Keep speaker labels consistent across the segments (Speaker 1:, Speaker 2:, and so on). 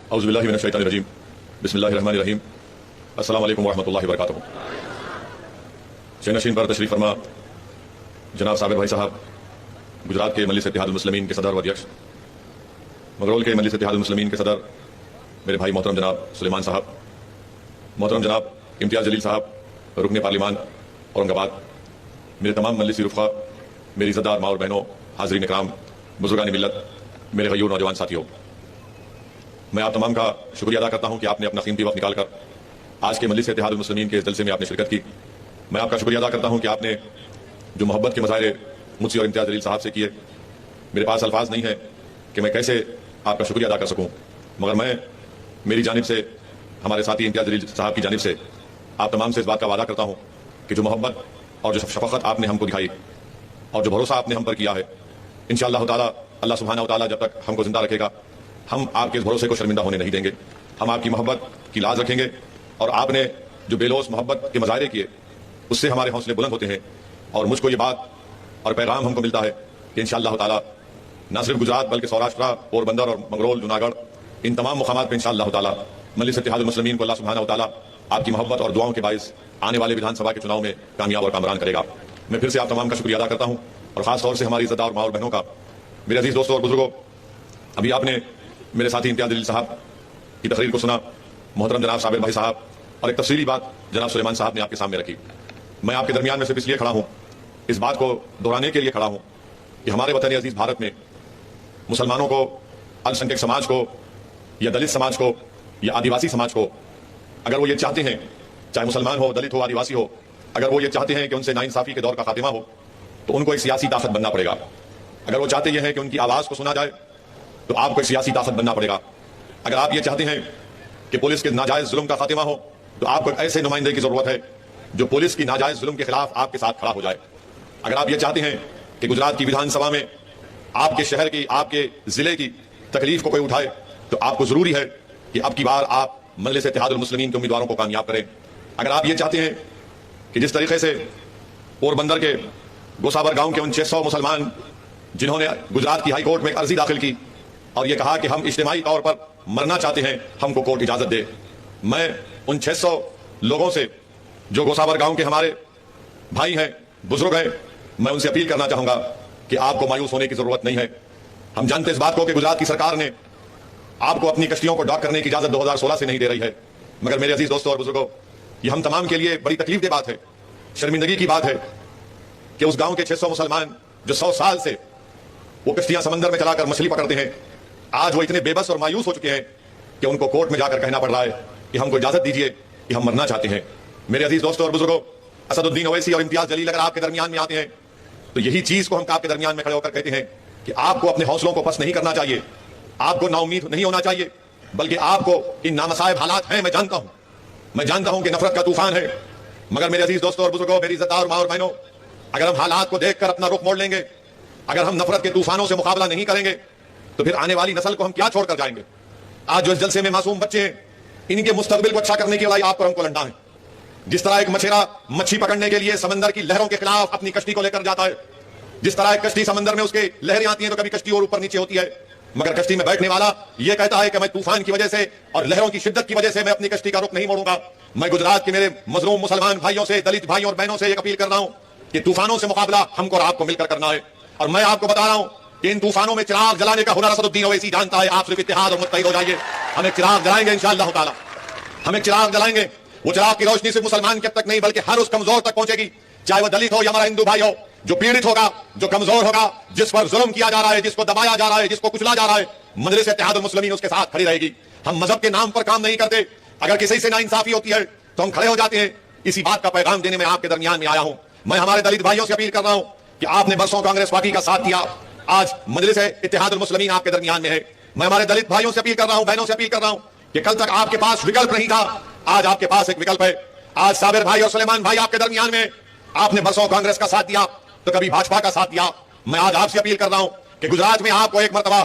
Speaker 1: औज़ुबिल्लाहि मिनश्शैतानिर्रजीम बिस्मिल्लाहिर्रहमानिर्रहीम अस्सलामु अलैकुम वरहमतुल्लाहि वबरकातुहू। शहनशीन पर तशरीफ़ फरमा जनाब साबिर भाई साहब, गुजरात के मजलिस इत्तेहादुल मुस्लिमीन के सदर व अध्यक्ष, मंगरोल के मजलिस इत्तेहादुल मुस्लिमीन के सदर मेरे भाई मोहतरम जनाब सुलेमान साहब, मोहतरम जनाब इम्तियाज़ जलील साहब, रुकन पार्लिमान औरंगाबाद, मेरे तमाम मजलिसी रुफ़ा, मेरी इज़्ज़तदार माँ और बहनों, हाज़रीन इकराम, बुज़ुर्गान मिल्लत, मेरे गयूर नौजवान साथियों, मैं आप तमाम का शुक्रिया अदा करता हूं कि आपने अपना कीमती वक्त निकालकर आज के मजलिस इत्तेहादुल मुस्लिमीन के इस जलसे में आपने शिरकत की। मैं आपका शुक्रिया अदा करता हूं कि आपने जो मोहब्बत के मज़ाहिर मुझसे और इम्तियाज़ जलील साहब से किए, मेरे पास अल्फाज नहीं है कि मैं कैसे आपका शुक्रिया अदा कर सकूं, मगर मैं मेरी जानिब से, हमारे साथी इम्तियाज़ जलील साहब की जानिब से आप तमाम से इस बात का वादा करता हूँ कि जो मोहब्बत और जो शफ़क़त आपने हमको दिखाई और जो भरोसा आपने हम पर किया है, इंशाअल्लाह ताला अल्लाह सुब्हानहू व तआला जब तक हमको जिंदा रखेगा, हम आपके इस भरोसे को शर्मिंदा होने नहीं देंगे। हम आपकी मोहब्बत की लाज रखेंगे और आपने जो बेलोस मोहब्बत के मज़ाहिर किए, उससे हमारे हौसले बुलंद होते हैं। और मुझको ये बात और पैगाम हमको मिलता है कि इंशाअल्लाह ताला न सिर्फ गुजरात बल्कि सौराष्ट्र, पोरबंदर और मंगरोल, जूनागढ़, इन तमाम मुकामात पर इंशाअल्लाह ताला मजलिस इत्तेहादुल मुस्लिमीन को अल्लाह सुब्हानहू व तआला आपकी मोहब्बत और दुआओं के बाइस आने वाले विधानसभा के चुनाव में कामयाब और कामरान करेगा। मैं फिर से आप तमाम का शुक्रिया अदा करता हूँ और खास तौर से हमारी इज़्ज़तदार माँ और बहनों का। मेरे अजीज दोस्तों और बुजुर्गों, अभी आपने मेरे साथी इम्तियाज़ जलील साहब की तकरीर को सुना, मोहतरम जनाब साबिर भाई साहब, और एक तफसीली बात जनाब सुलेमान साहब ने आपके सामने रखी। मैं आपके दरमियान में सिर्फ इसलिए खड़ा हूँ, इस बात को दोहराने के लिए खड़ा हूँ कि हमारे वतन अजीज भारत में मुसलमानों को, अल्पसंख्यक समाज को या दलित समाज को या आदिवासी समाज को, अगर वो ये चाहते हैं, चाहे मुसलमान हो, दलित हो, आदिवासी हो, अगर वो ये चाहते हैं कि उनसे नाइंसाफी के दौर का खात्मा हो, तो उनको एक सियासी ताकत बनना पड़ेगा। अगर वो चाहते ये हैं कि उनकी आवाज़ को सुना जाए, तो आपको एक सियासी ताकत बनना पड़ेगा। अगर आप ये चाहते हैं कि पुलिस के नाजायज जुल्म का खात्मा हो, तो आपको एक ऐसे नुमाइंदे की जरूरत है जो पुलिस की नाजायज जुल्म के खिलाफ आपके साथ खड़ा हो जाए। अगर आप ये चाहते हैं कि गुजरात की विधानसभा में आपके शहर की, आपके जिले की तकलीफ को कोई उठाए, तो आपको जरूरी है कि अब की बार आप मजलिस इत्तेहादुल मुस्लिमीन के उम्मीदवारों को कामयाब करें। अगर आप ये चाहते हैं कि जिस तरीके से पोरबंदर के गोसाबर गांव के उन 600 मुसलमान जिन्होंने गुजरात की हाई कोर्ट में अर्जी दाखिल की और ये कहा कि हम इज्तिमाई तौर पर मरना चाहते हैं, हमको कोर्ट इजाजत दे, मैं उन 600 लोगों से जो गोसाबर गांव के हमारे भाई हैं, बुजुर्ग हैं, मैं उनसे अपील करना चाहूंगा कि आपको मायूस होने की जरूरत नहीं है। हम जानते इस बात को कि गुजरात की सरकार ने आपको अपनी कश्तियों को डॉक करने की इजाजत 2016 से नहीं दे रही है, मगर मेरे अजीज दोस्तों और बुजुर्गों, ये हम तमाम के लिए बड़ी तकलीफ की बात है, शर्मिंदगी की बात है कि उस गांव के 600 मुसलमान जो 100 साल से वो कश्तियां समंदर में चलाकर मछली पकड़ते हैं, आज वो इतने बेबस और मायूस हो चुके हैं कि उनको कोर्ट में जाकर कहना पड़ रहा है कि हमको इजाजत दीजिए कि हम मरना चाहते हैं। मेरे अजीज दोस्तों और बुजुर्गों, असदुद्दीन ओवैसी और इम्तियाज जलील अगर आपके दरमियान में आते हैं, तो यही चीज को हम आपके दरमियान में खड़े होकर कहते हैं कि आपको अपने हौसलों को पस्त नहीं करना चाहिए, आपको नाउम्मीद नहीं होना चाहिए, बल्कि आपको इन नामसाइब हालात हैं, मैं जानता हूं कि नफरत का तूफान है, मगर मेरे अजीज दोस्तों और बुजुर्गों, मेरी इज्जतदार माँ और बहनों, अगर हम हालात को देखकर अपना रुख मोड़ लेंगे, अगर हम नफरत के तूफानों से मुकाबला नहीं करेंगे, तो फिर आने वाली नस्ल को हम क्या छोड़कर जाएंगे। आज जो इस जलसे में मासूम बच्चे हैं, इनके मुस्तकबिल को अच्छा करने की लड़ाई आपको हमको लड़ना है। जिस तरह एक मछेरा मच्छी पकड़ने के लिए समंदर की लहरों के खिलाफ अपनी कश्ती को लेकर जाता है, जिस तरह एक कश्ती समंदर में उसके लहरें आती हैं तो कभी कश्ती और ऊपर नीचे होती है, मगर कश्ती में बैठने वाला यह कहता है कि मैं तूफान की वजह से और लहरों की शिद्दत की वजह से मैं अपनी कश्ती का रुख नहीं मोड़ूंगा। मैं गुजरात के मेरे मजलूम मुसलमान भाइयों से, दलित भाइयों और बहनों से एक अपील कर रहा हूं कि तूफानों से मुकाबला हमको और आपको मिलकर करना है। और मैं आपको बता रहा हूं कि इन तूफानों में चिराग जलाने का हुनर असदुद्दीन ओवैसी जानता है। आप सिर्फ इत्तेहाद और मुत्तहिद हो जाइए, हम एक चिराग जलाएंगे इंशाअल्लाह ताला, हम एक चिराग जलाएंगे। वो चिराग की रोशनी सिर्फ मुसलमान के तक नहीं बल्कि हर उस कमजोर तक पहुंचेगी, चाहे वो दलित हो या हमारा हिंदू भाई हो, जो पीड़ित होगा, जो कमजोर होगा, जिस पर जुल्म किया जा रहा है, जिसको दबाया जा रहा है, जिसको कुचला जा रहा है, मजलिस इत्तेहादुल मुस्लिमीन उसके साथ खड़ी रहेगी। हम मजहब के नाम पर काम नहीं करते, अगर किसी से नाइंसाफी होती है तो हम खड़े हो जाते हैं। इसी बात का पैगाम देने में आपके दरमियान में आया हूं। मैं हमारे दलित भाइयों से अपील कर रहा हूं कि आपने बरसों कांग्रेस पार्टी का साथ दिया, आज मजलिस इत्तेहादुल मुस्लिमीन आपके दरमियान में है। मैं हमारे दलित भाइयों से अपील कर रहा हूं, बहनों से अपील कर रहा हूं कि कल तक आपके पास विकल्प नहीं था, आज आपके पास एक विकल्प है। आज साबिर भाई और सुलेमान भाई आपके दरमियान में, आपने बरसों कांग्रेस का साथ दिया तो कभी भाजपा का साथ दिया। मैं आज आपसे अपील कर रहा हूं कि गुजरात में आपको एक मरतबा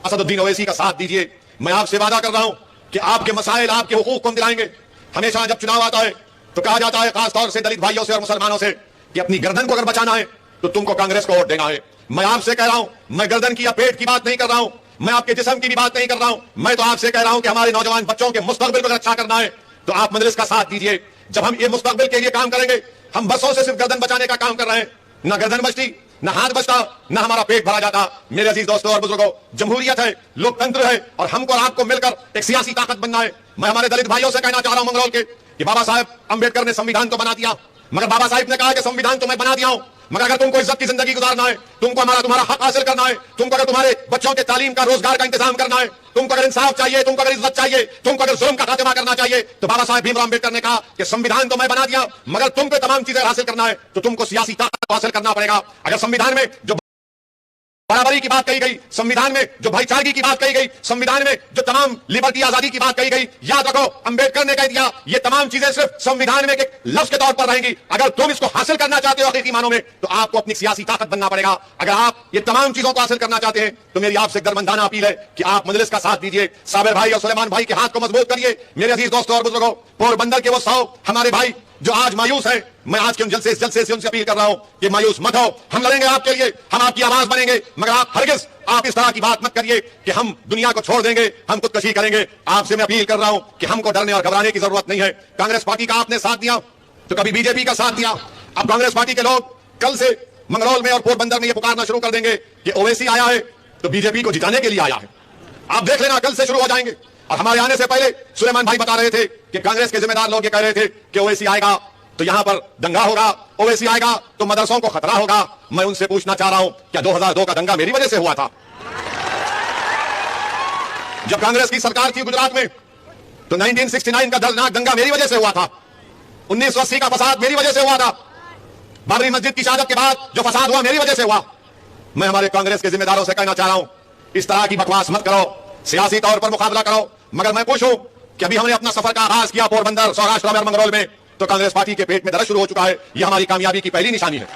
Speaker 1: असदुद्दीन ओवैसी का साथ दीजिए। मैं आपसे वादा कर रहा हूं कि आपके मसाइल, आपके हुकूक को हम दिलाएंगे। हमेशा जब चुनाव आता है तो कहा जाता है, खासतौर से दलित भाइयों से और मुसलमानों से, कि अपनी गर्दन को अगर बचाना है तो तुमको कांग्रेस को वोट देना है। मैं आपसे कह रहा हूं, मैं गर्दन की या पेट की बात नहीं कर रहा हूं, मैं आपके जिस्म की भी बात नहीं कर रहा हूं। मैं तो आपसे कह रहा हूं कि हमारे नौजवान बच्चों के मुस्तकबिल को रक्षा करना है तो आप मजलिस का साथ दीजिए। जब हम ये मुस्तकबिल के लिए काम करेंगे, हम बसों से सिर्फ गर्दन बचाने का काम कर रहे हैं, ना गर्दन बचती, ना हाथ बचता, ना हमारा पेट भरा जाता। मेरे अजीज दोस्तों और बुजुर्गों, जमहूरियत है, लोकतंत्र है और हमको और आपको मिलकर एक सियासी ताकत बनना है। मैं हमारे दलित भाइयों से कहना चाह रहा हूं मंगरौल के कि बाबा साहब अंबेडकर ने संविधान तो बना दिया, मगर बाबा साहब ने कहा कि संविधान तो मैं बना दिया हूं, मगर अगर तुमको इज्जत की जिंदगी गुजारना है, तुमको तुम्हारा हक हासिल करना है, तुमको अगर तुम्हारे बच्चों के तालीम का, रोजगार का इंतजाम करना है, तुमको अगर इंसाफ चाहिए, तुमको अगर इज्जत चाहिए, तुमको अगर जुल्म का खात्मा करना चाहिए, तो बाबा साहब भीमराव अंबेडकर ने कहा कि संविधान तो मैं बना दिया, मगर तुमको तमाम चीजें हासिल करना है तो तुमको सियासी ताकत हासिल करना पड़ेगा। अगर संविधान में जो बराबरी की बात कही गई, संविधान में जो भाईचारगी की बात कही गई, संविधान में जो तमाम लिबर्टी आजादी की बात कही गई, याद रखो अंबेडकर ने कह दिया ये तमाम चीजें सिर्फ संविधान में एक लफ्ज के तौर पर रहेंगी। अगर तुम इसको हासिल करना चाहते हो हकीकी मानों में तो आपको अपनी सियासी ताकत बनना पड़ेगा। अगर आप ये तमाम चीजों को हासिल करना चाहते हैं तो मेरी आपसे दरमंदाना अपील है कि आप मजलिस का साथ दीजिए, साबिर भाई और सुलेमान भाई के हाथ को मजबूत करिए। मेरे अजीज दोस्तों और बुजुर्गों, पोरबंदर के वो 100 हमारे भाई जो आज मायूस है, मैं आज के उन जलसे से उनसे अपील कर रहा हूं कि मायूस मत हो, हम लड़ेंगे आपके लिए, हम आपकी आवाज बनेंगे, मगर आप हरगिज आप इस तरह की बात मत करिए कि हम दुनिया को छोड़ देंगे, हम खुदकशी करेंगे। आपसे मैं अपील कर रहा हूं कि हमको डरने और घबराने की जरूरत नहीं है। कांग्रेस पार्टी का आपने साथ दिया तो कभी बीजेपी का साथ दिया, अब कांग्रेस पार्टी के लोग कल से मंगरौल में और पोरबंदर में यह पुकारना शुरू कर देंगे कि ओवैसी आया है तो बीजेपी को जिताने के लिए आया है। आप देख लेना, कल से शुरू हो जाएंगे। और हमारे आने से पहले सुलेमान भाई बता रहे थे कि कांग्रेस के जिम्मेदार लोग ये कह रहे थे कि ओवैसी आएगा तो यहां पर दंगा होगा, ओवैसी आएगा तो मदरसों को खतरा होगा। मैं उनसे पूछना चाह रहा हूं, क्या 2002 का दंगा मेरी वजह से हुआ था? जब कांग्रेस की सरकार थी गुजरात में तो 1969 का दर्दनाक दंगा मेरी वजह से हुआ था। 1980 का फसाद मेरी वजह से हुआ था। बाबरी मस्जिद की शहादत के बाद जो फसाद हुआ मेरी वजह से हुआ। मैं हमारे कांग्रेस के जिम्मेदारों से कहना चाह रहा हूं, इस तरह की बकवास मत करो, सियासी तौर पर मुकाबला करो। मगर मैं पूछूं कि अभी हमने अपना सफर का आगाज किया पोरबंदर, सौराष्ट्र और मंगरौल में, तो कांग्रेस पार्टी के पेट में दर्द शुरू हो चुका है। यह हमारी कामयाबी की पहली निशानी है,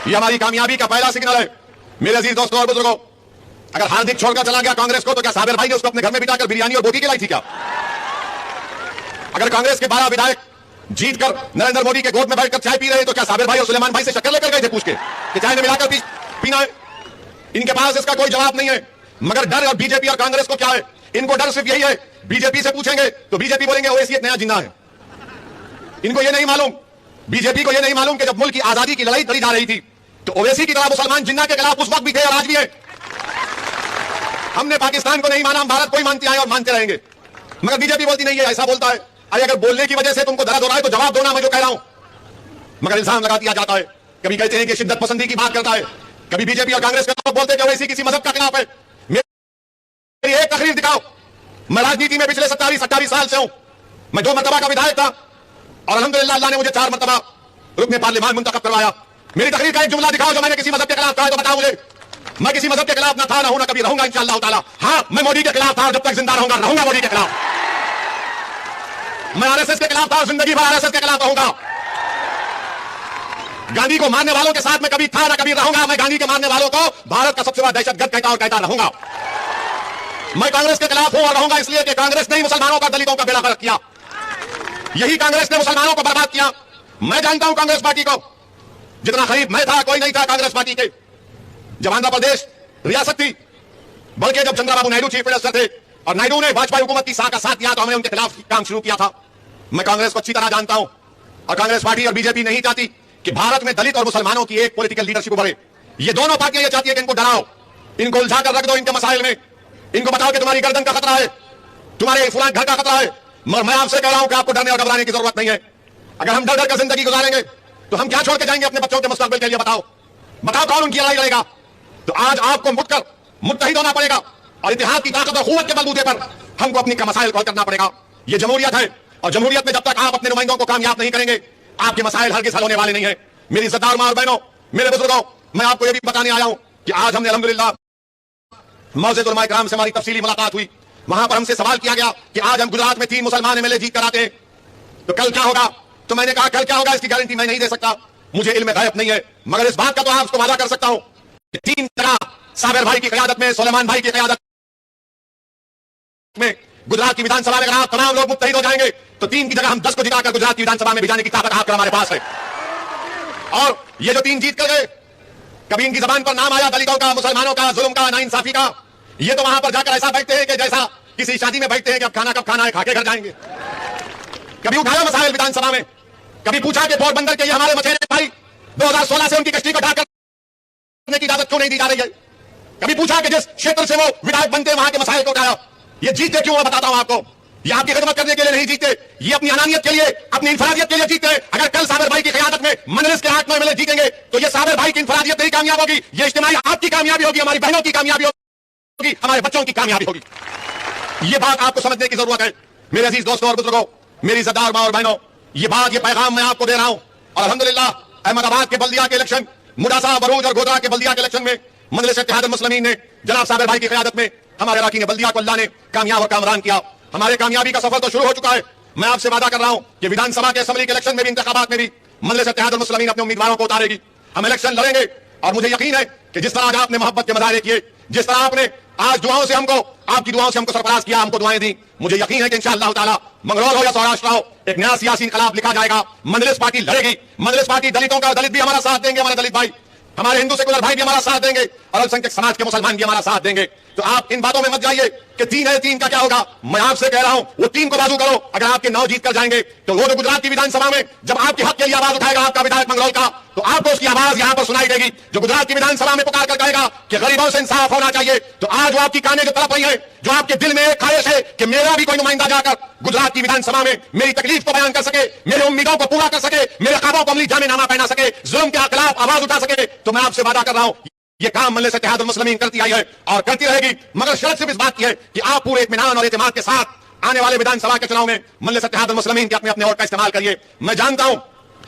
Speaker 1: यह हमारी कामयाबी का पहला सिग्नल है। मेरे अजीज दोस्तों और बुजुर्गों, अगर हार्दिक छोड़कर चला गया कांग्रेस को तो क्या साबिर भाई ने उसको अपने घर में बिठाकर बिरयानी और बोटी खिलाई थी क्या? अगर कांग्रेस के 12 विधायक जीतकर नरेंद्र मोदी के गोद में बैठकर चाय पी रहे तो क्या साबिर भाई और सुलेमान भाई से शक्कर लेकर गए थे पूछ के कि चाय में मिलाकर पीना है? इनके पास इसका कोई जवाब नहीं है। मगर डर और बीजेपी और कांग्रेस को क्या है? इनको डर सिर्फ यही है, बीजेपी से पूछेंगे तो बीजेपी बोलेंगे ओवैसी एक नया जिन्ना है। इनको यह नहीं मालूम, बीजेपी को यह नहीं मालूम कि जब मुल्क की आजादी की लड़ाई लड़ी जा रही थी तो ओवैसी की तरह मुसलमान जिन्ना के खिलाफ उस वक्त भी थे और आज भी है। हमने पाकिस्तान को नहीं माना, हम भारत को ही मानते आए और मानते रहेंगे। मगर बीजेपी बोलती नहीं है, ऐसा बोलता है। अरे अगर बोलने की वजह से तुमको दर्द हो रहा है तो जवाब दो ना, मैं जो कह रहा हूं। मगर इल्जाम लगा दिया जाता है, कभी कहते हैं कि शिद्दत पसंदी की बात करता है, कभी बीजेपी और कांग्रेस के लोग बोलते हैं कि ओवैसी किसी मजहब का खिलाफ है। मेरी एक तकरीर दिखाओ। मैं राजनीति में पिछले 27-28 साल से हूं। मैं 2 मरतबा का विधायक था और अल्हम्दुलिल्लाह अल्लाह ने मुझे 4 मरतबा रुकने पार्लियामान मुंतखब करवाया। मेरी तकरीर का एक जुमला दिखाओ जो मैंने किसी मजहब के खिलाफ कहा है तो बताओ मुझे। मैं किसी मजहब के खिलाफ ना था, ना हूं, ना कभी रहूंगा इंशाअल्लाह ताला। हां, मैं मोदी के खिलाफ था और जब तक जिंदा रहूंगा मोदी के खिलाफ। मैं आरएसएस के खिलाफ था और जिंदगी भर आरएसएस के खिलाफ रहूंगा। गांधी को मारने वालों के साथ मैं कभी था ना कभी रहूंगा। मैं गांधी के मारने वालों को भारत का सबसे बड़ा दहशतगर्द कहता और कहता रहूंगा। मैं कांग्रेस के खिलाफ हूं और रहूंगा इसलिए कि कांग्रेस ने ही मुसलमानों का, दलितों का बेड़ा गर्क किया। यही कांग्रेस ने मुसलमानों को बर्बाद किया। मैं जानता हूं कांग्रेस पार्टी को, जितना करीब मैं था कोई नहीं था कांग्रेस पार्टी के। जब आंध्र प्रदेश रियासत थी, बल्कि जब चंद्रबाबू नायडू चीफ मिनिस्टर थे और नायडू ने भाजपा हुकूमत की का साथ दिया तो हमने उनके खिलाफ काम शुरू किया था। मैं कांग्रेस को अच्छी तरह जानता हूं और कांग्रेस पार्टी और बीजेपी नहीं चाहती कि भारत में दलित और मुसलमानों की एक पॉलिटिकल लीडरशिप उभरे। ये दोनों पार्टियां ये चाहती है कि इनको डराओ, इनको उलझा कर रख दो इनके मसाइल में, इनको बताओ कि तुम्हारी गर्दन का खतरा है, तुम्हारे फुलान घर का खतरा है। मगर मैं आपसे कह रहा हूं कि आपको डरने और घबराने की जरूरत नहीं है। अगर हम डर डर कर जिंदगी गुजारेंगे तो हम क्या छोड़ के जाएंगे अपने बच्चों के मुस्तकबिल के लिए? बताओ कौन उनकी लड़ाई लड़ेगा? तो आज आपको मुड़कर मुत्तहिद होना पड़ेगा और इतिहाद की ताकत और कुव्वत के बलबूते पर हमको अपनी मसाइल को हल करना पड़ेगा। यह जमहूरियत है और जमहूरियत में जब तक आप अपने नुमाइंदों को कामयाब नहीं करेंगे आपके मसाइल हरगिज़ हल होने वाले नहीं है। मेरी इज्जतदार मां और बहनों, मेरे बुजुर्गों, मैं आपको यह भी बताने आया हूं कि आज हमने अल्हम्दुलिल्लाह मौज़े उलमा इकराम से हमारी तफसीली मुलाकात हुई। वहां पर हमसे सवाल किया गया कि आज हम गुजरात में 3 मुसलमान एमएलए जीत कर आते हैं तो कल क्या होगा? तो मैंने कहा कल क्या होगा इसकी गारंटी मैं नहीं दे सकता, मुझे इल्म गैब नहीं है। मगर इस बात का तो आपको वादा कर सकता हूं कि 3 जगह साबिर भाई की क़यादत में, सुलेमान भाई की क़यादत में गुजरात की विधानसभा में अगर आप तमाम लोग मुत्तहिद हो जाएंगे तो 3 की जगह हम 10 को जिताकर गुजरात की विधानसभा में भिजाने की ताकत आपके हमारे पास है। और ये जो 3 जीत कर गए,
Speaker 2: कभी इनकी जबान पर नाम आया दलितों का, मुसलमानों का, जुल्म का, नाइंसाफी का, ये तो वहां पर जाकर ऐसा बैठते हैं कि जैसा किसी शादी में बैठते हैं कि अब खाना कब खाना है, खाके घर जाएंगे। कभी उठाया मसाइल विधानसभा में, कभी पूछा कि पोरबंदर के ये हमारे मछेरे भाई 2016 से उनकी कश्ती को ढाकर की इजाजत क्यों नहीं दी जा रही है। कभी पूछा कि जिस क्षेत्र से वो विधायक बनते वहां के मसाइल को उठाया। ये जीतते क्यों, मैं बताता हूं आपको। ये आपकी खिदमत करने के लिए नहीं जीतते, ये अपनी अनानियत के लिए, अपनी इंफरादियत के लिए जीतते हैं। अगर कल साबिर भाई की क़यादत में मजलिस के 8-9 एमएलए जीतेंगे तो ये साबिर भाई की इंफरादियत नहीं कामयाब होगी, ये इज्तिमाई आपकी कामयाबी होगी, हमारी बहनों की कामयाबी होगी, हमारे बच्चों की कामयाबी होगी। ये बात आपको समझने की जरूरत है मेरे अजीज दोस्तों और बुजुर्गों, मेरी इज्जतदार मां और बहनों। ये बात, ये पैगाम मैं आपको दे रहा हूं। और अल्हम्दुलिल्लाह अहमदाबाद के बल्दिया के इलेक्शन, मुडासा, बरूज और गोधरा के बल्दिया के इलेक्शन में मजलिस इत्तेहादुल मुस्लिमीन ने जनाब साबिर भाई की क़यादत में हमारे अराकीन बल्दिया को अल्लाह ने कामयाब और कामरान किया। हमारे कामयाबी का सफर तो शुरू हो चुका है। मैं आपसे वादा कर रहा हूं कि विधानसभा के असेंबली के इलेक्शन में भी, इंतखाबात में भी मजलिस इत्तेहादुल मुस्लिमीन अपने उम्मीदवारों को उतारेगी। हम इलेक्शन लड़ेंगे और मुझे यकीन है कि जिस तरह आज आपने मोहब्बत के मुजाहरे किए, जिस तरह आपने आज दुआओं से हमको, आपकी दुआओं से हमको सरफराज किया, हमको दुआएं दी, मुझे यकीन है कि इंशाअल्लाह ताला मंगरौल हो या सौराष्ट्र हो, एक नया सियासी इनकलाब लिखा जाएगा। मजलिस पार्टी लड़ेगी। मजलिस पार्टी दलितों का, दलित भी हमारा साथ देंगे, हमारे दलित भाई, हमारे हिंदू सेकुलर भाई भी हमारा साथ देंगे और अल्पसंख्यक समाज के मुसलमान भी हमारा साथ देंगे। तो आप इन बातों में मत जाइए कि 3 है, 3 का क्या होगा। मैं आपसे कह रहा हूं वो 3 को बाजू करो। अगर आपके 9 जीत कर जाएंगे तो वो जो गुजरात की विधानसभा में जब आपके हक के लिए आवाज उठाएगा आपका विधायक मंगरौल का, तो आपको उसकी आवाज यहां पर सुनाई देगी। जो गुजरात की विधानसभा में पुकार कर कहेगा कि गरीबों से इंसाफ होना चाहिए, तो आज वो आपकी काने जो तड़प रही है, जो आपके दिल में एक ख्वाहिश है कि मेरा भी कोई नुमाइंदा जाकर गुजरात की विधानसभा में मेरी तकलीफ को बयान कर सके, मेरे उम्मीदों को पूरा कर सके, मेरे ख्वाबों को अमली जामेनामा पहना सके, जुल्म के खिलाफ आवाज उठा सके, तो मैं आपसे वादा कर रहा हूं ये काम मजलिस इत्तेहादुल मुस्लिमीन करती आई है और करती रहेगी। मगर शर्त सिर्फ इस बात की है कि आप पूरे इत्मीनान और एतमाद के साथ आने वाले विधानसभा के चुनाव में मजलिस इत्तेहादुल मुस्लिमीन के अपने अपने वोट का इस्तेमाल करिए। मैं जानता हूं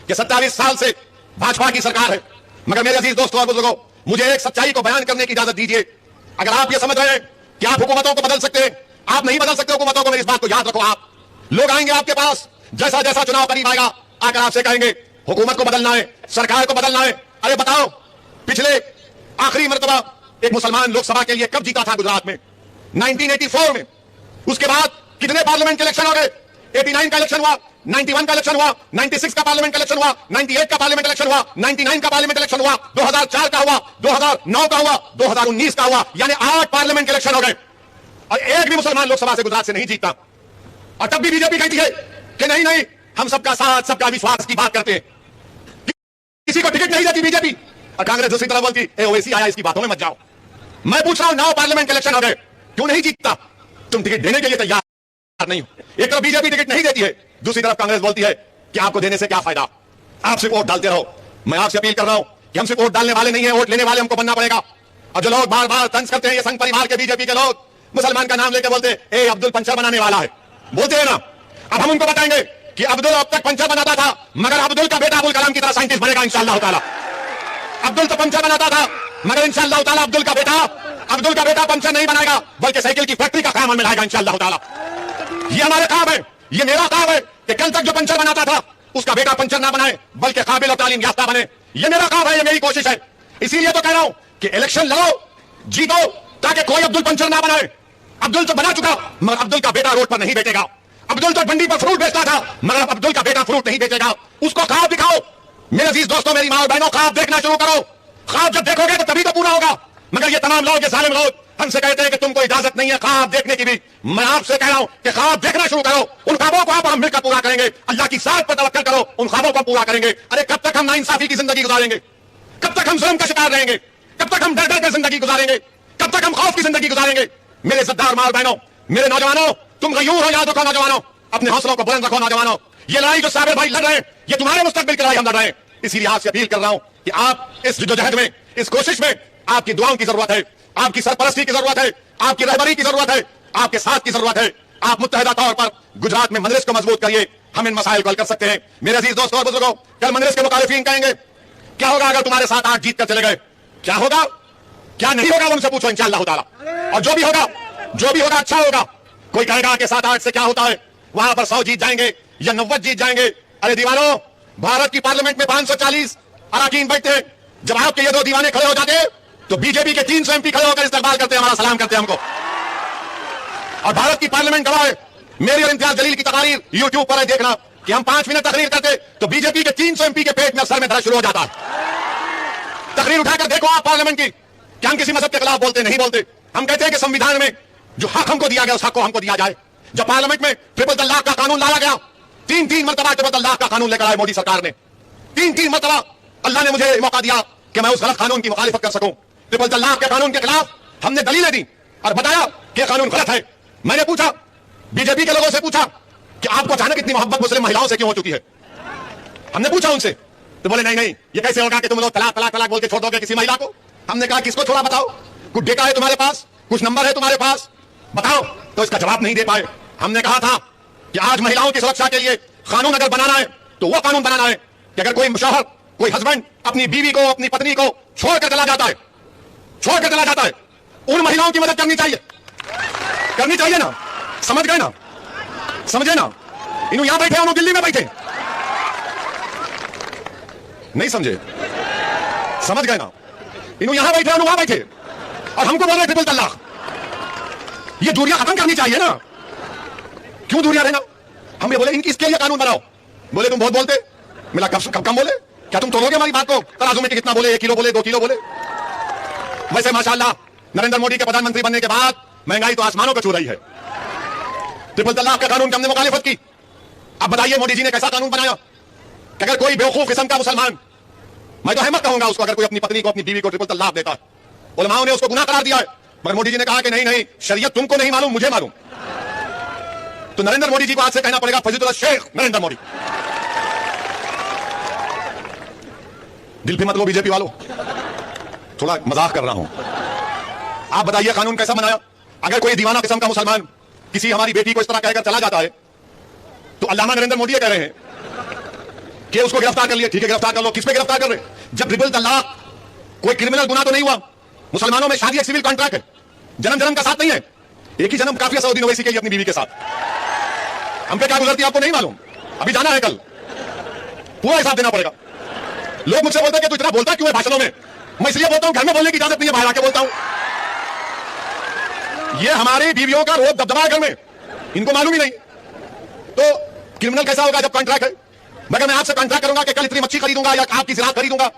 Speaker 2: कि 27 साल से भाजपा की सरकार है, मगर मेरे अजीज दोस्तों और बुजुर्गों, मुझे एक सच्चाई को बयान करने की इजाजत दीजिए। अगर आप ये समझ रहे हैं कि आप हुकूमतों को बदल सकते हैं, आप नहीं बदल सकते हुकूमतों को। मेरी इस बात को याद रखो। आप लोग आएंगे आपके पास, जैसा जैसा चुनाव करीब आएगा, आकर आपसे कहेंगे हुकूमत को बदलना है, सरकार को बदलना है। अरे बताओ, पिछले आखिरी मरतबा एक मुसलमान लोकसभा के लिए कब जीता था गुजरात में? 1984 में। उसके बाद कितने पार्लियामेंट के इलेक्शन हो गए? 89 का इलेक्शन हुआ, 91 का इलेक्शन हुआ, 96 का पार्लियामेंट का इलेक्शन हुआ, 98 का पार्लियामेंट इलेक्शन हुआ, 99 का पार्लियामेंट इलेक्शन हुआ, 2004 का हुआ, 2009 का हुआ, 2019 का हुआ, यानी 8 पार्लियामेंट के इलेक्शन हो गए और एक भी मुसलमान लोकसभा से गुजरात से नहीं जीता। और तब भी बीजेपी कहती है कि नहीं नहीं, हम सबका साथ, सबका विश्वास की बात करते हैं, किसी को टिकट नहीं देती बीजेपी। और कांग्रेस दूसरी तरफ बोलती है ओवैसी आया, इसकी बातों में मत जाओ। मैं पूछ रहा हूं, 9 पार्लियामेंट के इलेक्शन हो गए, क्यों नहीं जीतता? तुम टिकट देने के लिए तैयार नहीं हो। एक तरफ बीजेपी टिकट नहीं देती है, दूसरी तरफ कांग्रेस बोलती है कि आपको देने से क्या फायदा, आप सिर्फ वोट डालते रहो। मैं आपसे अपील कर रहा हूं कि हम सिर्फ वोट डालने वाले नहीं है, वोट लेने वाले हमको बनना पड़ेगा। और जो लोग बार बार तंज करते हैं, ये संघ परिवार के बीजेपी के लोग मुसलमान का नाम लेकर बोलते हैं ए अब्दुल पंचर बनाने वाला है, बोलते हैं ना। अब हम उनको बताएंगे कि अब्दुल अब तक पंचर बनाता था, मगर अब्दुल का बेटा अबुल कलाम की तरह साइंटिस्ट बनेगा इंशाअल्लाह ताला। अब्दुल तो पंचर बनाता था, मगर इंशाअल्लाह ताला अब्दुल का बेटा पंचर नहीं बनाएगा, बल्कि साइकिल की फैक्ट्री का काम में लाएगा इंशाअल्लाह ताला। ये हमारे काम है, ये मेरा काम है कि कल तक जो पंचर बनाता था उसका बेटा पंचर ना बनाए, बल्कि काबिल और तालीम याफ्ता बने। ये मेरा काम है, ये मेरी कोशिश है। इसीलिए तो कह रहा हूं कि इलेक्शन लड़ो, जीतो, ताकि कोई अब्दुल पंचर ना बनाए। अब्दुल तो बना चुका, मगर अब्दुल का बेटा रोड पर नहीं बेचेगा। अब्दुल तो मंडी पर फ्रूट बेचता था, मगर अब अब्दुल का बेटा फ्रूट नहीं बेचेगा। उसको ख्वाब दिखाओ। मेरे अजीज दोस्तों, मेरी मां और बहनों, ख्वाब देखना शुरू करो। ख्वाब जब देखोगे तो तभी तो पूरा होगा। मगर ये तमाम लोग, ये जालिम लोग हमसे कहते हैं कि तुमको इजाजत नहीं है ख्वाब देखने की भी। मैं आपसे कह रहा हूं कि ख्वाब देखना शुरू करो। उन ख्वाबों को आप हम मिलकर पूरा करेंगे। अल्लाह की साथ पर तवक्कल करो, उन ख्वाबों को पूरा करेंगे। अरे कब तक हम नाइंसाफी की जिंदगी गुजारेंगे? कब तक हम जुल्म का शिकार रहेंगे? कब तक हम डर डर कर जिंदगी गुजारेंगे? कब तक हम खौफ की जिंदगी गुजारेंगे? मेरे इज्जतदार मां और बहनों, मेरे नौजवानों, तुम गयूर हो, याद रखो नौजवानों, अपने हौसलों को बुलंद रखो नौजवानों। ये लड़ाई जो साबिर भाई लड़ रहे हैं, ये तुम्हारे मुस्तकबिल की लड़ाई हम लड़ रहे हैं। इसीलिए आपसे अपील कर रहा हूं कि आप इस जद्दोजहद में, इस कोशिश में आपकी दुआओं की जरूरत है, आपकी सरपरस्ती की जरूरत है, आपकी रहबरी की जरूरत है, आपके साथ की जरूरत है। आप मुत्तहिदा तौर पर गुजरात में मजलिस को मजबूत करिए, हम इन मसाइल को हल कर सकते हैं। मेरे अजीज दोस्तों और बुजुर्गों, कल मजलिस के मुखालिफिन कहेंगे क्या होगा अगर तुम्हारे साथ 8 जीत कर चले गए? क्या होगा, क्या नहीं होगा, वो उनसे पूछो इंशाअल्लाह ताला। और जो भी होगा अच्छा होगा। कोई कहेगा कि 7-8 से क्या होता है, वहां पर 100 जीत जाएंगे या 90 जीत जाएंगे। अरे दीवानों, भारत की पार्लियामेंट में 540 अराकीन बैठते हैं। जब आपके ये 2 दीवाने खड़े हो जाते तो बीजेपी के 300 एमपी खड़े होकर इस्तकबाल करते हैं, हमारा सलाम करते हैं हमको। और भारत की पार्लियामेंट गवाह है, मेरी और इम्तियाज जलील की तकारीर यूट्यूब पर है, देखना कि हम 5 मिनट तकरीर करते तो बीजेपी के 300 एमपी के पेट में सर में दर्द शुरू हो जाता है। तकरीर उठाकर देखो आप पार्लियामेंट की कि हम किसी मजहब के खिलाफ बोलते नहीं बोलते। हम कहते हैं कि संविधान में जो हक हमको दिया गया उस हक को हमको दिया जाए। जब पार्लियामेंट में ट्रिपल तलाक का कानून लाया गया, तीन मरतबा ट्रिपल तलाक का कानून लेकर आए मोदी सरकार ने। तीन मरतबा अल्लाह ने मुझे मौका दिया कि मैं उस गलत कानून की मुखालिफत कर सकूं। ट्रिपल तलाक के कानून के खिलाफ हमने दलीलें दी और बताया कि यह कानून गलत है। मैंने पूछा, बीजेपी के लोगों से पूछा कि आपको अचानक इतनी मोहब्बत मुस्लिम महिलाओं से क्यों हो चुकी है। हमने पूछा उनसे तो बोले नहीं ये कैसे होगा कि तुम लोग तलाक तलाक तलाक बोल के छोड़ दोगे किसी महिला को। हमने कहा किसको छोड़ा बताओ, कुछ डेटा है तुम्हारे पास, कुछ नंबर है तुम्हारे पास, बताओ। तो इसका जवाब नहीं दे पाए। हमने कहा था कि आज महिलाओं की सुरक्षा के लिए कानून अगर बनाना है तो वह कानून बनाना है कि अगर कोई शौहर, कोई हस्बैंड अपनी बीवी को, अपनी पत्नी को छोड़कर चला जाता है, उन महिलाओं की मदद करनी चाहिए ना। समझ गए ना, समझे ना। इन यहां बैठे, दिल्ली में बैठे, नहीं समझे, समझ गए ना। इन यहां बैठे, वहां बैठे और हमको बोल रहे ट्रिपल तलाक। ये दूरियां खत्म करनी चाहिए ना। क्यों दूरियां रहना। हम ये बोले इनकी इसके लिए कानून बनाओ। बोले तुम बहुत बोलते। मिला कब कम बोले, क्या तुम तोड़ोगे हमारी बात को तराजू में कि कितना बोले, 1 किलो बोले, 2 किलो बोले। वैसे माशाअल्लाह नरेंद्र मोदी के प्रधानमंत्री बनने के बाद महंगाई तो आसमानों को छू रही है। ट्रिपल तलाक का कानून की हमने मुखालिफत की। अब बताइए मोदी जी ने कैसा कानून बनाया कि अगर कोई बेवकूफ किस्म का मुसलमान, मैं तो अहमद कहूंगा उसको, अगर कोई अपनी पत्नी को, अपनी बीवी को ट्रिपल तलाक देता है, उलमाओं ने उसको गुनाह करार दिया है। मगर मोदी जी ने कहा कि नहीं शरीयत तुमको नहीं मालूम, मुझे मालूम। तो नरेंद्र मोदी जी को आज से कहना पड़ेगा फजीलुल्लाह शेख नरेंद्र मोदी। दिल पे मत लो बीजेपी वालों, थोड़ा मजाक कर रहा हूं। आप बताइए कानून कैसा बनाया। अगर कोई दीवाना किस्म का मुसलमान किसी हमारी बेटी को इस तरह कहकर चला जाता है तो अल्लामा नरेंद्र मोदी कह रहे हैं कि उसको गिरफ्तार कर लिया। ठीक है गिरफ्तार कर लो। किस पे गिरफ्तार कर रहे। जब ट्रिपल तलाक कोई क्रिमिनल गुनाह तो नहीं हुआ। मुसलमानों में शादी एक सिविल कॉन्ट्रैक्ट है, जन्म का साथ नहीं है। एक ही जन्म काफी 100 दिन ओवैसी के अपनी बीवी के साथ। हम पे क्या गुजरती है आपको नहीं मालूम। अभी जाना है कल, पूरा हिसाब देना पड़ेगा। लोग मुझसे बोलते हैं कि तू इतना बोलता क्यों है भाषणों में। मैं इसलिए बोलता हूं घर में बोलने की इजाजत नहीं है, बाहर आके बोलता हूं। ये हमारी बीवियों का रोब दबदबा है घर में, इनको मालूम ही नहीं। तो क्रिमिनल कैसा होगा जब कॉन्ट्रैक्ट है। मगर मैं आपसे कॉन्ट्रैक्ट करूंगा कि कल इतनी मच्छी खरीदूंगा या आपकी ज़राअत खरीदूंगा,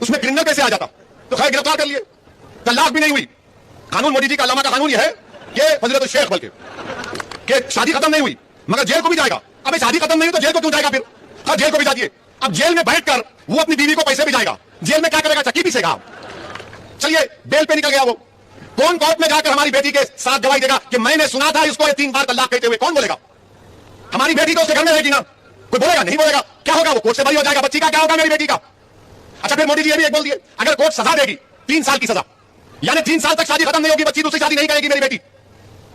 Speaker 2: उसमें क्रिमिनल कैसे आ जाता। तो खैर गिरफ्तार कर लिए, तलाक भी नहीं हुई। कानून मोदी जी का अल्लामा का कानून यह है कि फजीलतुल शेख बल्कि कि शादी खत्म नहीं हुई मगर जेल को भी जाएगा। अबे शादी खत्म नहीं हुई तो जेल को क्यों जाएगा फिर। हाँ जेल को भी जाइए। अब जेल में बैठकर वो अपनी बीवी को पैसे भी जाएगा। जेल में क्या करेगा, चक्की पीसेगा। चलिए बेल पे निकल गया वो। कौन कोर्ट में जाकर हमारी बेटी के साथ गवाही देगा कि मैंने सुना था इसको 3 बार तलाक कहते हुए। कौन बोलेगा। हमारी बेटी तो उसके घर में रहेगी ना, कोई बोलेगा नहीं बोलेगा। क्या होगा, वो कोर्ट से बरी हो जाएगा। बच्ची का क्या होगा, मेरी बेटी का। अच्छा फिर मोदी जी ये भी एक बोल दिए अगर कोर्ट सजा देगी 3 साल की सजा, यानी 3 साल तक शादी खत्म नहीं होगी, बच्ची दूसरी शादी नहीं करेगी मेरी बेटी।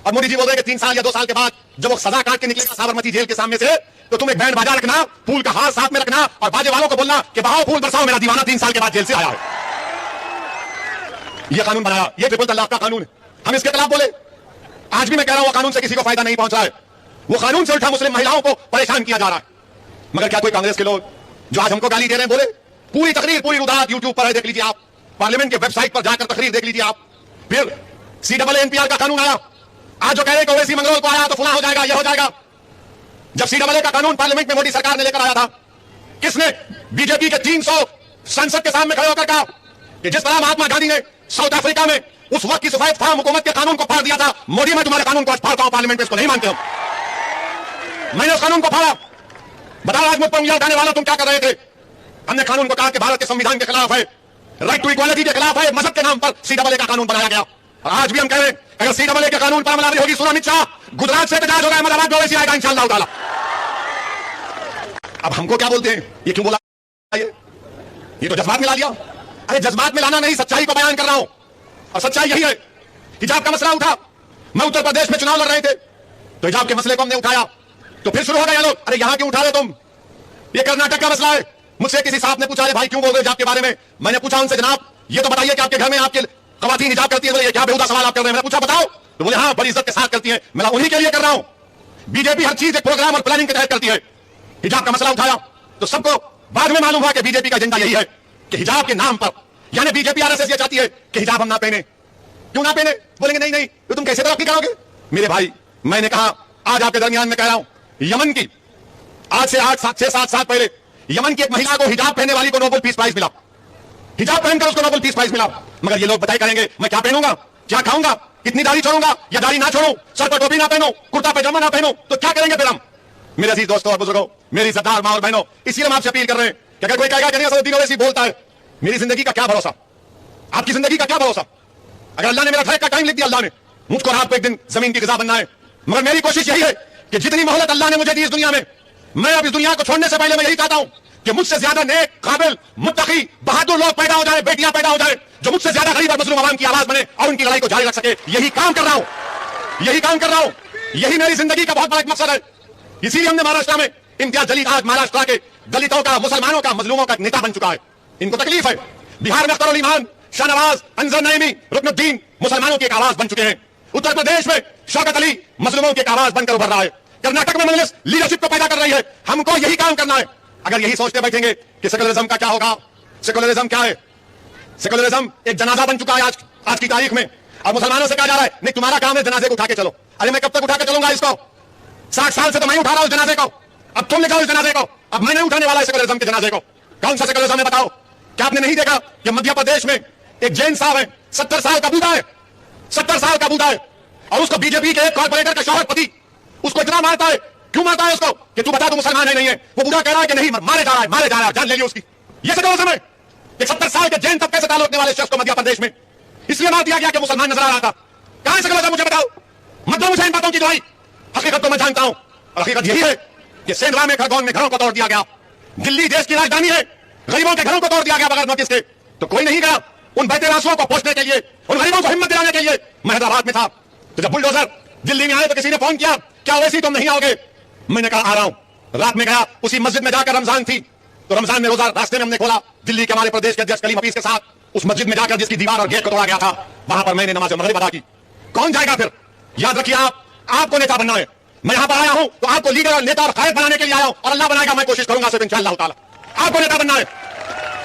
Speaker 2: और मोदी जी बोल रहे हैं कि 3 साल या 2 साल के बाद जब वो सजा काट के निकलेगा साबरमती जेल के सामने से, तो तुम एक बैंड बाजा रखना, फूल का हार साथ में रखना और बाजे वालों को बोलना कि बहाओ फूल बरसाओ, मेरा दीवाना 3 साल के बाद जेल से आया है। यह कानून बनाया, यह ट्रिपल तलाक का कानून है। हम इसके खिलाफ बोले। आज भी मैं कह रहा हूं कानून से किसी को फायदा नहीं पहुंच रहा है। वो कानून से उल्टा मुस्लिम महिलाओं को परेशान किया जा रहा है। मगर क्या कोई कांग्रेस के लोग जो आज हमको गाली दे रहे हैं, बोले पूरी तकरीर पूरी रुदात यूट्यूब पर है, देख लीजिए आप। पार्लियामेंट के वेबसाइट पर जाकर तकरीर देख लीजिए आप। फिर CAA का कानून आया। आज जो कह रहे हैं कि ओवैसी मंगलवार को आया तो फुला हो जाएगा, यह हो जाएगा। जब CAA का कानून पार्लियामेंट में मोदी सरकार ने लेकर आया था, किसने बीजेपी के 300 संसद के सामने खड़े होकर कहा कि जिस तरह महात्मा गांधी ने साउथ अफ्रीका में उस वक्त की सफेद फार्म हुकूमत के कानून को फाड़ दिया था, मोदी मैं तुम्हारे कानून को आज फाड़ता हूं। पार्लियामेंट में इसको नहीं मानते हो। मैंने उस कानून को फाड़ा। बताओ आज मुझ पर उंगलियां उठाने वाला तुम क्या कर रहे थे। हमने कानून को कहा कि भारत के संविधान के खिलाफ है, राइट टू इक्वालिटी के खिलाफ है, मजहब के नाम पर CAA का कानून बनाया गया। और आज भी हम कह रहे हैं अगर CAA के कानून पर अमलावरी होगी, सुना अमित शाह गुजरात से एहतजाज होगा, अहमदाबाद में ओवैसी आएगा इंशाअल्लाह ताला। अब हमको क्या बोलते हैं, ये क्यों बोला, ये तो जज्बात में ला दिया। अरे जज्बात में लाना नहीं, सच्चाई को बयान कर रहा हूं। और सच्चाई यही है, हिजाब का मसला उठा। मैं उत्तर प्रदेश में चुनाव लड़ रहे थे तो हिजाब के मसले को हमने उठाया, तो फिर शुरू हो गए लोग, अरे यहां क्यों उठा रहे तुम, ये कर्नाटक का मसला है। मुझसे किसी साहब ने पूछा भाई क्यों बोल रहे हिजाब के बारे में। मैंने पूछा उनसे जनाब ये तो बताइए कि आपके घर में आपके खवातीन हिजाब करती है। बोले क्या बेहुदा सवाल आप कर रहे हैं। मैंने पूछा बताओ, तो बोले हाँ बड़ी इज्जत के साथ करती है। मैं उन्हीं के लिए कर रहा हूं। बीजेपी हर चीज एक प्रोग्राम और प्लानिंग के तहत करती है। हिजाब का मसला उठाया तो सबको बाद में मालूम हुआ कि बीजेपी का एजेंडा यही है कि हिजाब के नाम पर, यानी बीजेपी RSS ये चाहती है कि हिजाब हम ना पहने। क्यों ना पहने, बोलेंगे नहीं नहीं तो तुम कैसे तरक्की करोगे। मेरे भाई मैंने कहा आज आपके दरमियान में कह रहा हूं, यमन की आज से 6-7 साल पहले यमन की एक महिला को हिजाब पहनने वाली को नोबेल पीस प्राइज मिला। हिजाब पहनकर उसको नोबेल पीस प्राइज मिला। मगर ये लोग बताई करेंगे मैं क्या पहनूंगा, क्या खाऊंगा, कितनी दाढ़ी छोड़ूंगा या दाढ़ी ना छोड़ूं, सर पर टोपी ना पहनो, कुर्ता पैजामा ना पहनो, तो क्या करेंगे फिर हम? मेरे अजीज दोस्तों और बुजुर्गों, मेरी सरदार मां और बहनों, इसलिए हम आपसे अपील कर रहे हैं कि अगर कोई कहेगा कि असदुद्दीन ओवैसी बोलता है, मेरी जिंदगी का क्या भरोसा, आपकी जिंदगी का क्या भरोसा? अगर अल्लाह ने मेरा ट्रैक का टाइम लिख दिया, अल्लाह ने मुझको रात को एक दिन जमीन की ग़िज़ा बनना है, मगर मेरी कोशिश यही है कि जितनी मोहलत अल्लाह ने मुझे दी इस दुनिया में, मैं अब इस दुनिया को छोड़ने से पहले मैं यही चाहता हूं कि मुझसे ज्यादा नेक, काबिल, मुत्तकी, बहादुर लोग पैदा हो जाए, बेटियां पैदा हो जाए, जो मुझसे ज्यादा गरीब और मजलूम आवाम की आवाज बने और उनकी लड़ाई को जारी रख सके। यही काम कर रहा हूं, यही काम कर रहा हूं, यही मेरी जिंदगी का बहुत बड़ा एक मकसद है। इसीलिए हमने महाराष्ट्र में इम्तियाज जलील आज महाराष्ट्र के दलितों का, मुसलमानों का, मजलूमों का नेता बन चुका है। इनको तकलीफ है। बिहार में अख्तरुल ईमान, शाहनवाज, अंजर नईमी, रुकनुद्दीन मुसलमानों की एक आवाज बन चुके हैं। उत्तर प्रदेश में शौकत अली मजलूमों की एक आवाज बनकर उभर रहा है। कर्नाटक में मजलिस लीडरशिप को पैदा कर रही है। हमको यही काम करना है। अगर यही सोचते बैठेंगे कि सेकुलरिज्म का क्या होगा, सेकुलरिज्म क्या है? सेकुलरिज्म एक जनाजा बन चुका है आज की तारीख में। और मुसलमानों से कहा जा रहा है नहीं तुम्हारा काम है जनाजे को उठा के चलो। अरे मैं कब तक उठा के चलूंगा इसको? 60 साल से तो मैं उठा रहा हूं जनाजे को, अब तुम निकालो इस जनाजे को। अब मैं नहीं उठाने वाला सेकुलरिज्म के जनाजे को। कौन सा सेकुलरिज्म है बताओ? क्या आपने नहीं देखा कि मध्य प्रदेश में एक जैन साहब है, 70 साल का बूढ़ा है, 70 साल का बूढ़ा है, और उसको बीजेपी के एक कॉर्पोरेटर का शौहर पति उसको इतना मारता है। क्यों मारता है उसको? कि तू बता तू मुसलमान है नहीं है? वो बूढ़ा कह रहा है कि नहीं, मारे जा रहा है, जान ले ली उसकी। ये सेकुलरिज्म है। 70 साल के जैन तबके से ताल्लुक रखने वाले शख्स को मध्य प्रदेश में इसलिए मार दिया गया कि मुसलमान नजर आ रहा था। कहां सेकुलरिज्म मुझे बताओ, मत दो मुझे इन बातों की दुहाई। हकीकत तो मैं जानता हूं, और हकीकत यही है कि सेंधवा में खरगोन में घरों को तोड़ दिया गया। दिल्ली देश की राजधानी है, गरीबों के घरों को तोड़ दिया गया बगैर नोटिस के। तो कोई नहीं गया उन बहते आंसुओं को पोंछने के लिए, उन गरीबों को हिम्मत दिलाने के लिए। मैं हैदराबाद में था तो जब बुलडोजर दिल्ली में आए तो किसी ने फोन किया, क्या वैसी तुम नहीं आओगे? मैंने कहा आ रहा हूं। रात में गया, उसी मस्जिद में जाकर रमजान थी तो रमजान में रोजा रास्ते में हमने खोला। दिल्ली के हमारे प्रदेश के अध्यक्ष कलीम हफीज के साथ उस मस्जिद में जाकर जिसकी दीवार और गेट को तोड़ा गया था, वहां पर मैंने नमाज मगरिब अदा की। कौन जाएगा फिर? याद रखिए आपको नेता बनना है। मैं यहां पर आया हूं तो आपको लीडर और नेता और कायद बनाने के लिए आया हूं, और अल्लाह बनाएगा, मैं कोशिश करूंगा सिर्फ इंशाअल्लाह ताला। आपको नेता बनना है,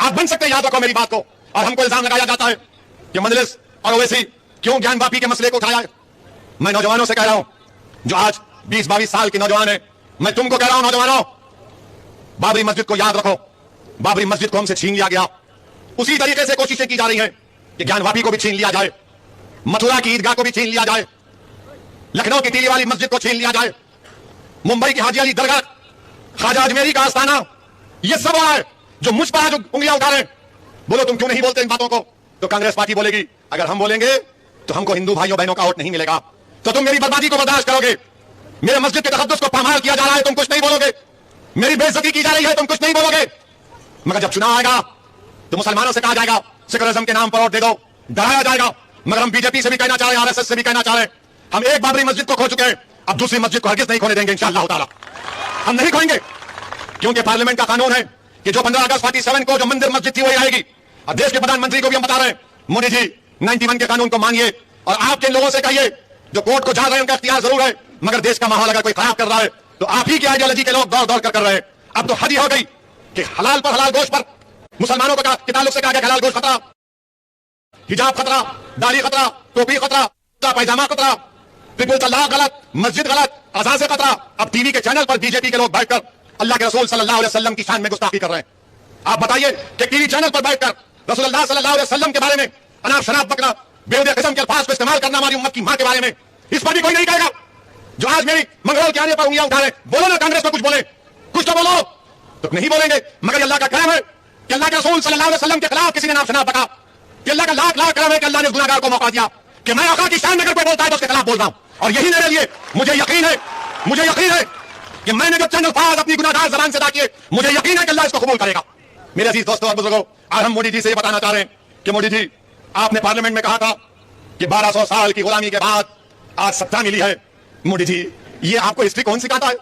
Speaker 2: आप बन सकते हैं, याद रखो मेरी बात को। और हमको इल्जाम लगाया जाता है कि मजलिस और ओवैसी क्यों ज्ञान वापी के मसले को उठाया है। मैं नौजवानों से कह रहा हूं जो आज 20-22 साल के नौजवान है, मैं तुमको कह रहा हूं नौजवानों, बाबरी मस्जिद को याद रखो। बाबरी मस्जिद को हमसे छीन लिया गया, उसी तरीके से कोशिशें की जा रही हैं कि ज्ञान वापी को भी छीन लिया जाए, मथुरा की ईदगाह को भी छीन लिया जाए, लखनऊ की टीली वाली मस्जिद को छीन लिया जाए, मुंबई की हाजी अली दरगाह, ख्वाजा अजमेरी का आस्थाना, ये सब हो रहा है। जो मुझ पर आज उंगलियां उठा रहे हैं, बोलो तुम क्यों नहीं बोलते इन बातों को? तो कांग्रेस पार्टी बोलेगी अगर हम बोलेंगे तो हमको हिंदू भाइयों बहनों का वोट नहीं मिलेगा, तो तुम मेरी बर्बादी को बर्दाश्त करोगे। मेरे मस्जिद के तकद्दुस को पामाल किया जा रहा है, तुम कुछ नहीं बोलोगे। मेरी बेइज्जती की जा रही है, तुम कुछ नहीं बोलोगे। मगर जब चुनाव आएगा तो मुसलमानों से कहा जाएगा सेकुलरिज्म के नाम पर वोट दे दो, डराया जाएगा। मगर हम बीजेपी से भी कहना चाह रहे हैं, आरएसएस से भी कहना चाह रहे हैं, हम एक बाबरी मस्जिद को खो चुके हैं, अब दूसरी मस्जिद को हरगिज नहीं खोने देंगे इंशाअल्लाह ताला। हम नहीं खोएंगे, क्योंकि पार्लियामेंट का कानून है कि जो 15 अगस्त 47 को जो मंदिर मस्जिद थी वही रहेगी। और देश के प्रधानमंत्री को भी हम बता रहे हैं, मोदी जी 91 के कानून को मानिए, और आपके लोगों से कहिए जो कोर्ट को जा रहे हैं उनका इख्तियार जरूर है, मगर देश का माहौल अगर कोई खराब कर रहा है तो आप ही की आइडियोलॉजी के लोग दौड़ दौड़ कर रहे हैं। अब तो हद ही हो गई कि हलाल पर हलाल गोश्त पर मुसलमानों को के ताल्लुक से कहा गया हलाल गोश्त खतरा, हिजाब खतरा, दाढ़ी खतरा, टोपी खतरा, पैजामा खतरा, ट्रिपल तलाक गलत, मस्जिद गलत, अज़ान से खतरा। अब टीवी के चैनल पर बीजेपी के लोग बैठकर अल्लाह के रसूल सल्लल्लाहु अलैहि वसल्लम की शान में गुस्ताखी कर रहे हैं। आप बताइए कि टीवी चैनल पर बैठकर रसूलुल्लाह सल्लल्लाहु अलैहि वसल्लम के बारे में अनाप शनाप बकना, बेहुदे किस्म के अल्फाज को इस्तेमाल करना हमारी उम्मत की मां के बारे में, इस पर भी कोई नहीं कहेगा। जो आज मेरी मंगरौल के आने पर उंगलियां उठा रहे, बोलो ना कांग्रेस में कुछ बोले, कुछ तो बोलो। तो नहीं बोलेंगे, मगर अल्लाह का करम है कि अल्लाह के रसूल सल्लल्लाहु अलैहि वसल्लम के खिलाफ किसी ने नाम शनाप बका, कि अल्लाह का लाख लाख करम है कि अल्लाह ने गुनाहगार को मौका दिया कि मैं आका की शान में अगर कोई बोलता है तो उसके खिलाफ बोल रहा हूं। और यही मेरे लिए मुझे यकीन है कि मैंने जो चंद अल्फाज अपनी गुनाहगार ज़बान से अदा किए, मुझे यकीन है कि अल्लाह इसको कबूल करेगा। मेरे अजीज दोस्तों और बुजुर्गों, आज हम मोदी जी से ये बताना चाह रहे हैं कि मोदी जी, आपने पार्लियामेंट में कहा था कि 1200 साल की गुलामी के बाद आज सत्ता मिली है। मोदी जी, ये आपको हिस्ट्री कौन सिखाता है?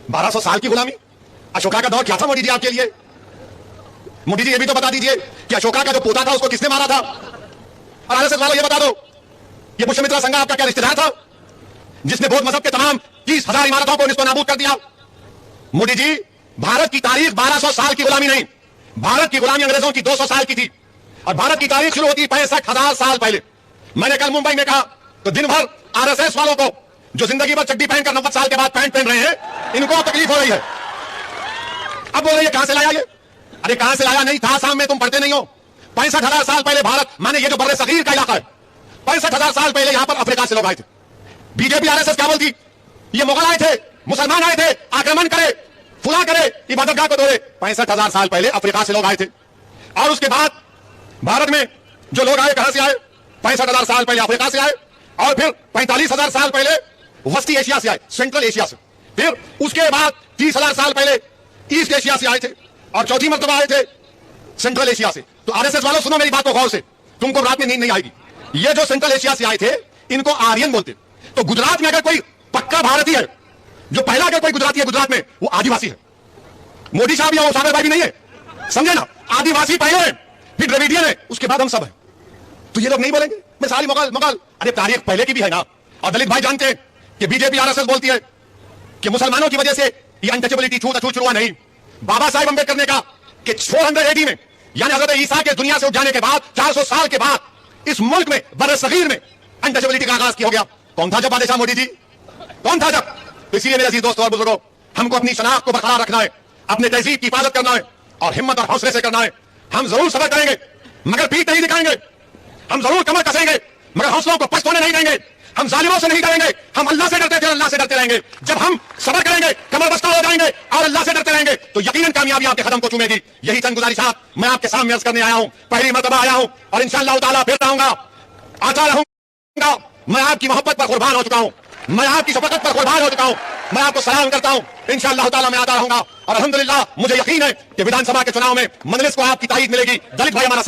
Speaker 2: 1200 साल की गुलामी, अशोका का दौर क्या था मोदी जी आपके लिए? मोदी जी ये भी तो बता दीजिए कि अशोका का जो पोता था उसको किसने मारा था? और आरएसएस वालों ये बता दो, ये पुष्यमित्रा संघ आपका क्या रिश्तेदार था जिसने बौद्ध मजहब के तमाम 30,000 इमारतों को निस्तो नाबूद कर दिया? मोदी जी, भारत की तारीख 1200 साल की गुलामी नहीं, भारत की गुलामी अंग्रेजों की 200 साल की थी, और भारत की तारीख शुरू होती है 65,000 साल पहले। मैंने कल मुंबई में कहा तो दिन भर आरएसएस वालों को जो जिंदगी भर चड्डी पहनकर 90 साल के बाद पैंट पहन रहे हैं, इनको तकलीफ हो रही है। अब बोल रही है कहां से लाया ये? अरे कहां से लाया? नहीं था आसाम में, तुम पढ़ते नहीं हो। 65,000 साल पहले भारत माने ये जो बर्रे सगीर का इलाका है, 65,000 साल पहले यहां पर अफ्रीका से लोग आए थे। बीजेपी आरएसएस क्या बोलती? ये मुगल आए थे, मुसलमान आए थे, आक्रमण करे, फुला करे, इबादतगाह को तोड़े। 65,000 साल पहले अफ्रीका से लोग आए थे। और उसके बाद भारत में जो लोग आए कहां से आए? 65,000 साल पहले अफ्रीका से आए, और फिर 45,000 साल पहले वस्ती एशिया से आए, सेंट्रल एशिया से। फिर उसके बाद 30,000 साल पहले ईस्ट एशिया से आए थे, और चौथी मर्तबा आए थे सेंट्रल एशिया से। तो आरएसएस वालों सुनो मेरी बात को गौर से, तुमको रात में नींद नहीं आएगी। ये जो सेंट्रल एशिया से आए थे इनको आर्यन बोलते। तो गुजरात में अगर कोई पक्का भारतीय है, जो पहला अगर कोई गुजराती है गुजरात में, वो आदिवासी है। मोदी साहब या सागर भाई भी नहीं है, समझे ना? आदिवासी पहले है, फिर द्रविडियन है, उसके बाद हम सब है। तो ये लोग नहीं बोलेंगे मैं साली मुगल मुगल। अरे तारीख पहले की भी है ना। और दलित भाई जानते हैं कि बीजेपी आरएसएस बोलती है कि मुसलमानों की वजह से ये अनटचेबिलिटी छूत हुआ नहीं। बाबा साहेब अंबेडकर ने कहा कि 400 AD में, यानी हजरत ईसा के दुनिया से उठ जाने के बाद 400 साल के बाद इस मुल्क में बर्रे सगीर में अनटचेबिलिटी का आगाज किया गया। कौन था जब बादशाह मोदी जी? कौन था जब? तो इसीलिए मेरे अजीज दोस्तों और बुजुर्गों, हमको अपनी शनाख्त को बरकरार रखना है, अपने तहजीब की हिफाजत करना है, और हिम्मत और हौसले से करना है। हम जरूर सबर करेंगे मगर पीठ नहीं दिखाएंगे। हम जरूर कमर कसेंगे मगर हौसलों को पस्त होने नहीं देंगे। हम जालिमों से नहीं डरेंगे, हम अल्लाह से डरते थे, अल्लाह से डरते रहेंगे। जब हम सबर करेंगे, कमर बस्ता हो जाएंगे और अल्लाह से डरते रहेंगे, तो यकीनन कामयाबी आपके कदम को चूमेगी। यही चंद गुजारिशात मैं आपके सामने अर्ज करने आया हूं। पहली मर्तबा आया हूं और इंशाअल्लाह ताला फिर आऊंगा, आता रहूंगा। मैं आपकी मोहब्बत पर कुर्बान हो चुका हूं, मैं आपकी शफकत पर कुर्बान हो चुका हूं। मैं आपको सलाम करता हूं, इंशाअल्लाह ताला मैं आता रहूंगा। और अल्हम्दुलिल्लाह मुझे यकीन है कि विधानसभा के चुनाव में मजलिस को आपकी ताईद मिलेगी। दलित भाई हमारा